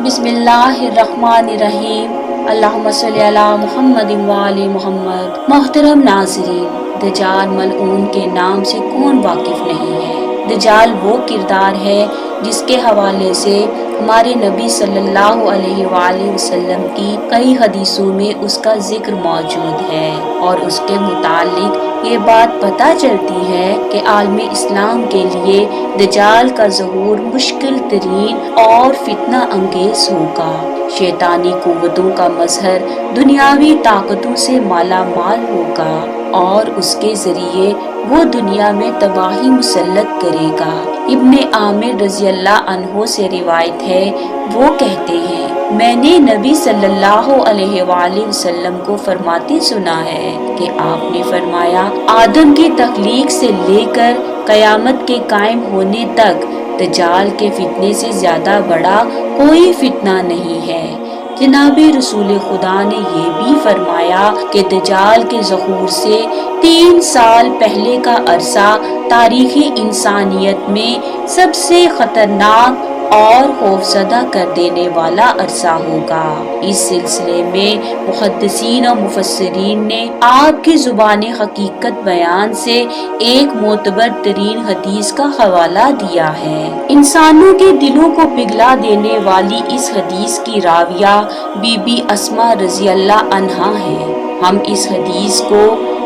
बिस्मिल्लाहिर्रहमानिर्रहीम। अल्लाहुम्मा सल्ली अला मुहम्मद व आले मुहम्मद। मोहतरम नाज़रीन, दज्जाल मलऊन के नाम से कौन वाकिफ़ नहीं है। दज्जाल वो किरदार है जिसके हवाले से हमारे नबी सल्लल्लाहु अलैहि वसल्लम की कई हदीसों में उसका जिक्र मौजूद है और उसके मुतालिक ये बात पता चलती है कि आलमी इस्लाम के लिए दज्जाल का ज़हूर मुश्किल तरीन और फितना अंगेज होगा। शैतानी कुव्वतों का मजहर दुनियावी ताकतों से माला माल होगा और उसके जरिए वो दुनिया में तबाही मुसल्लत करेगा। इब्ने आमिर रज़ी अल्लाह अन्हो से रिवायत है, वो कहते हैं, मैंने नबी सल्लल्लाहु अलैहि वसल्लम को फरमाते सुना है कि आपने फरमाया, आदम की तख्लीक से लेकर कयामत के कायम होने तक दज्जाल के फितने से ज्यादा बड़ा कोई फितना नहीं है। जनाबे रसूल खुदा ने ये भी फरमाया कि दज्जाल के ज़हूर से 3 साल पहले का अरसा तारीखी इंसानियत में सबसे खतरनाक और खौफजदा कर देने वाला अरसा होगा। इस सिलसिले में मुहद्दिसीन और मुफस्सिरीन ने आपकी ज़ुबान हकीकत बयान से एक मोतबर तरीन हदीस का हवाला दिया है। इंसानों के दिलों को पिघला देने वाली इस हदीस की राविया बीबी अस्मा रज़ी अल्लाह अन्हा है। हम इस हदीस को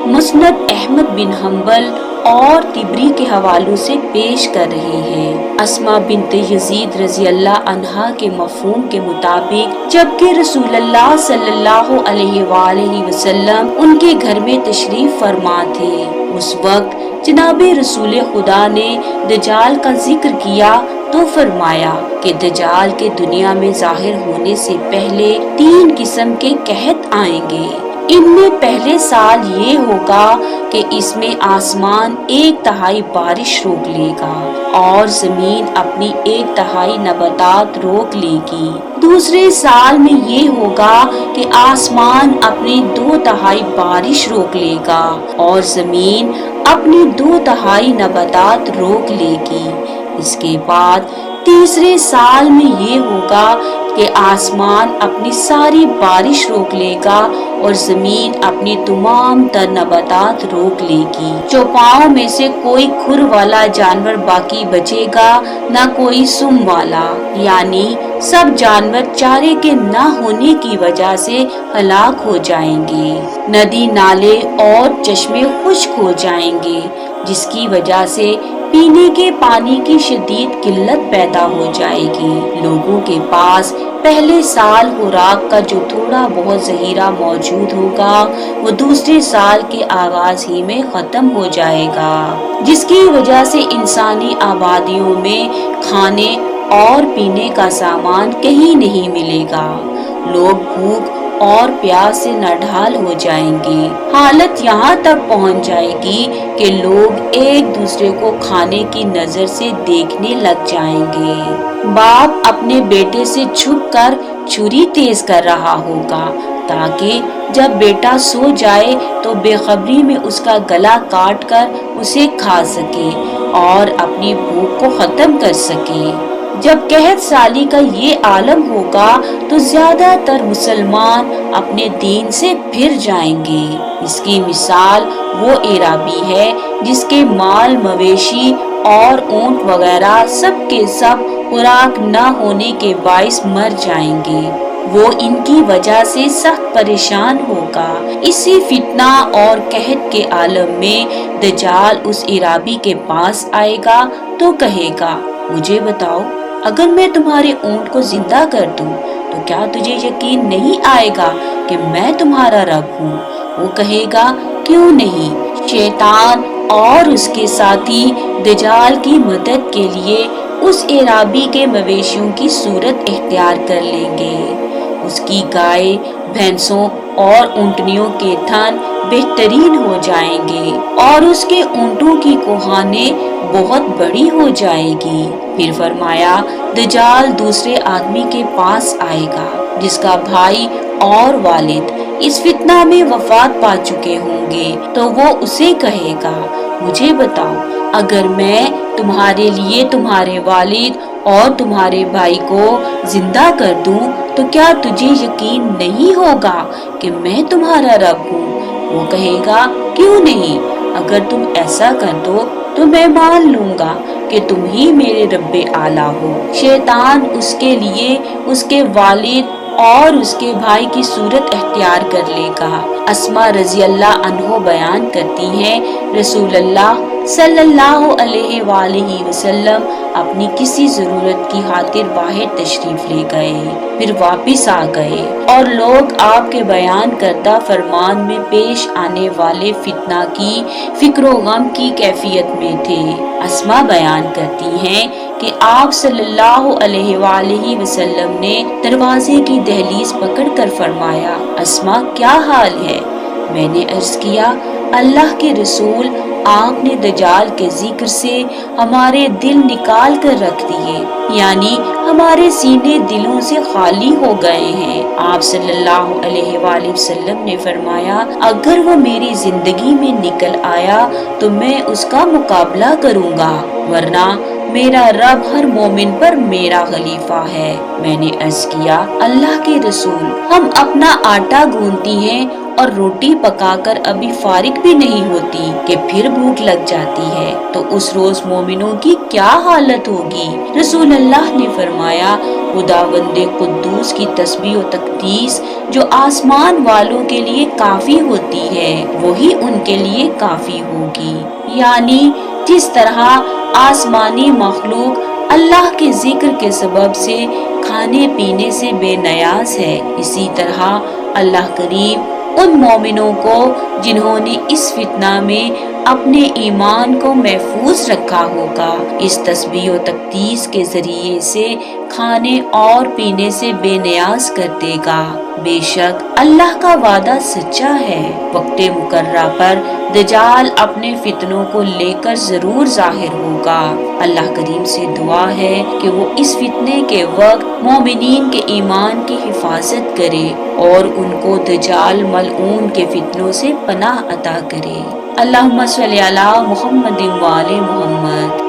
मुस्नद अहमद बिन हम्बल और तिबरी के हवालों से पेश कर रहे हैं। अस्मा बिन्त यजीद रज़ी अल्लाह अन्हा के मफ़हूम के मुताबिक जबकि रसूलुल्लाह सल्लल्लाहु अलैहि वसल्लम उनके घर में तशरीफ फरमा थे, उस वक्त जनाबे रसूल खुदा ने दज्जाल का जिक्र किया तो फरमाया कि दज्जाल के दुनिया में जाहिर होने से पहले 3 किस्म के कहत आएंगे। इनमें पहले साल ये होगा कि इसमें आसमान 1/3 बारिश रोक लेगा और जमीन अपनी 1/3 नबातात रोक लेगी। दूसरे साल में ये होगा कि आसमान अपनी 2/3 बारिश रोक लेगा और जमीन अपनी 2/3 नबातात रोक लेगी। इसके बाद तीसरे साल में ये होगा कि आसमान अपनी सारी बारिश रोक लेगा और जमीन अपनी तमाम तर नबातात रोक लेगी। चौपाओं में से कोई खुर वाला जानवर बाकी बचेगा, न कोई सुम वाला, यानी सब जानवर चारे के न होने की वजह से हलाक हो जाएंगे। नदी नाले और चश्मे खुश्क हो जाएंगे, जिसकी वजह से पीने के पानी की शदीद किल्लत पैदा हो जाएगी। लोगों के पास पहले साल खुराक का जो थोड़ा बहुत जहीरा मौजूद होगा वो दूसरे साल के आगाज ही में खत्म हो जाएगा, जिसकी वजह से इंसानी आबादियों में खाने और पीने का सामान कहीं नहीं मिलेगा। लोग भूख और प्यास से नढाल हो जाएंगे। हालत यहाँ तक पहुँच जाएगी कि लोग एक दूसरे को खाने की नजर से देखने लग जाएंगे। बाप अपने बेटे से छुपकर छुरी तेज कर रहा होगा ताकि जब बेटा सो जाए तो बेखबरी में उसका गला काट कर उसे खा सके और अपनी भूख को खत्म कर सके। जब कहत साली का ये आलम होगा तो ज्यादातर मुसलमान अपने दीन से फिर जाएंगे। इसकी मिसाल वो इराबी है जिसके माल मवेशी और ऊंट वगैरह सब के सब खुराक न होने के बाइस मर जाएंगे। वो इनकी वजह से सख्त परेशान होगा। इसी फितना और कहत के आलम में दज्जाल उस इराबी के पास आएगा तो कहेगा, मुझे बताओ, अगर मैं तुम्हारे ऊंट को जिंदा कर दूं तो क्या तुझे यकीन नहीं आएगा कि मैं तुम्हारा रब हूँ? वो कहेगा, क्यों नहीं। शैतान और उसके साथी दज्जाल की मदद के लिए उस इराबी के मवेशियों की सूरत इख्तियार कर लेंगे। उसकी गाय, भैंसों और ऊंटनियों के थन बेहतरीन हो जाएंगे और उसके ऊंटों की कोहाने बहुत बड़ी हो जाएगी। फिर फरमाया, दज्जाल दूसरे आदमी के पास आएगा जिसका भाई और वालिद इस फितना में वफात पा चुके होंगे, तो वो उसे कहेगा, मुझे बताओ, अगर मैं तुम्हारे लिए तुम्हारे वालिद اور تمہارے بھائی کو زندہ کر دوں تو کیا تجھے یقین نہیں ہوگا کہ میں تمہارا رب ہوں؟ وہ کہے گا کیوں نہیں؟ اگر تم ایسا کر دو تو میں مان لوں گا کہ تم ہی میرے رب اعلیٰ ہو۔ شیطان اس کے لیے اس کے والد اور اس کے بھائی کی صورت اختیار کر لے گا۔ اسماء رضی اللہ عنہ بیان کرتی ہیں رسول اللہ صلی اللہ علیہ وآلہ وسلم اپنی کسی ضرورت کی خاطر باہر تشریف لے گئے، پھر واپس آ گئے اور لوگ آپ کے بیان کردہ فرمان میں پیش آنے والے فتنہ کی فکر و غم کی کیفیت میں تھے۔ اسماء بیان کرتی ہیں کہ آپ صلی اللہ علیہ وآلہ وسلم نے دروازے کی دہلیز پکڑ کر فرمایا، اسماء کیا حال ہے؟ میں نے عرض کیا، اللہ کے رسول، آپ نے دجال کے ذکر سے ہمارے دل نکال کر رکھ دیے، یعنی ہمارے سینے دلوں سے خالی ہو گئے ہیں۔ آپ صلی اللہ علیہ وآلہ وسلم نے فرمایا، اگر وہ میری زندگی میں نکل آیا تو میں اس کا مقابلہ کروں گا، ورنہ میرا رب ہر مومن پر میرا خلیفہ ہے۔ میں نے عرض کیا، اللہ کے رسول، ہم اپنا آٹا گوندتی ہیں اور روٹی پکا کر ابھی فارغ بھی نہیں ہوتی کہ پھر بھوک لگ جاتی ہے، تو اس روز مومنوں کی کیا حالت ہوگی؟ رسول اللہ نے فرمایا، خداوند قدوس کی تسبیح و تقدیس جو آسمان والوں کے لیے کافی ہوتی ہے وہی ان کے لیے کافی ہوگی۔ یعنی جس طرح آسمانی مخلوق اللہ کے ذکر کے سبب سے کھانے پینے سے بے نیاز ہے، اسی طرح اللہ کریم ان مومنوں کو جنہوں نے اس فتنہ میں اپنے ایمان کو محفوظ رکھا ہوگا، اس تسبیح و تقدیس کے ذریعے سے کھانے اور پینے سے بے نیاز کر دے گا۔ بے شک اللہ کا وعدہ سچا ہے، وقت مقررہ پر دجال اپنے فتنوں کو لے کر ضرور ظاہر ہوگا۔ اللہ کریم سے دعا ہے کہ وہ اس فتنے کے وقت مومنین کے ایمان کی حفاظت کرے اور ان کو دجال ملعون کے فتنوں سے پناہ عطا کرے۔ اللہم صلی علی محمد و آل محمد۔